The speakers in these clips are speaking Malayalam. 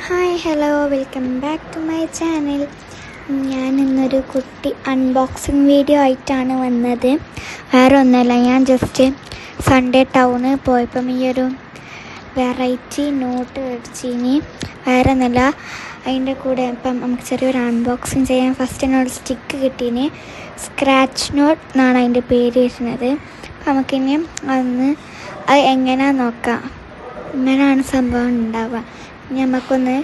Hi hello welcome back to my channel. ഞാൻ ഇന്നൊരു കുട്ടി അൺബോക്സിങ് വീഡിയോ ആയിട്ടാണ് വന്നത്. വേറെ ഒന്നുമല്ല, ഞാൻ ജസ്റ്റ് സൺഡേ ടൗണ് പോയപ്പം ഈ ഒരു വെറൈറ്റി നോട്ട് മേടിച്ചിനി. വേറെ ഒന്നുമല്ല, അതിൻ്റെ കൂടെ ഇപ്പം നമുക്ക് ചെറിയൊരു അൺബോക്സിങ് ചെയ്യാൻ ഫസ്റ്റ് എന്നോട് സ്റ്റിക്ക് കിട്ടീനി. സ്ക്രാച്ച് നോട്ട് എന്നാണ് അതിൻ്റെ പേര് വരുന്നത്. അപ്പം നമുക്കിനി അത് എങ്ങനെയാണെന്ന് നോക്കാം. ഇങ്ങനെയാണ് സംഭവം ഉണ്ടാവുക. നമുക്കൊന്ന്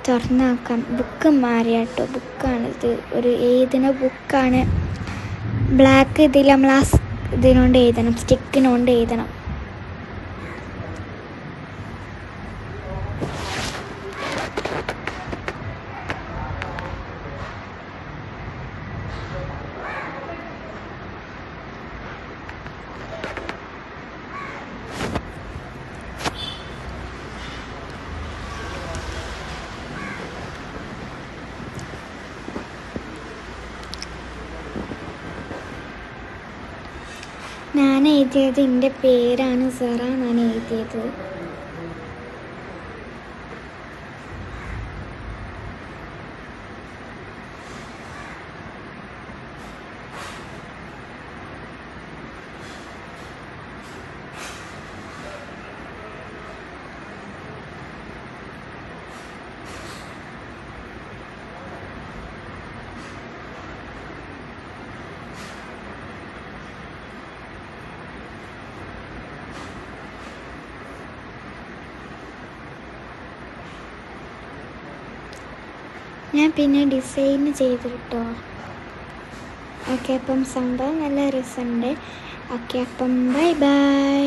തുറന്ന് നോക്കാം. ബുക്ക് മാറിയാട്ടോ, ബുക്കാണിത്. ഒരു എഴുതുന്ന ബുക്കാണ്. ബ്ലാക്ക് ഇതിൽ നമ്മൾ ഇതിനോണ്ട് എഴുതണം, സ്റ്റിക്കിനോണ്ട് എഴുതണം. ഞാൻ എഴുതിയത് എൻ്റെ പേരാണ്, സെറ എന്നാണ് എഴുതിയത്. ഞാൻ പിന്നെ ഡിസൈൻ ചെയ്ത് കിട്ടോ. ഓക്കെ, അപ്പം സംഭവം നല്ല രസമുണ്ട്. ഓക്കെ, അപ്പം ബൈ ബൈ.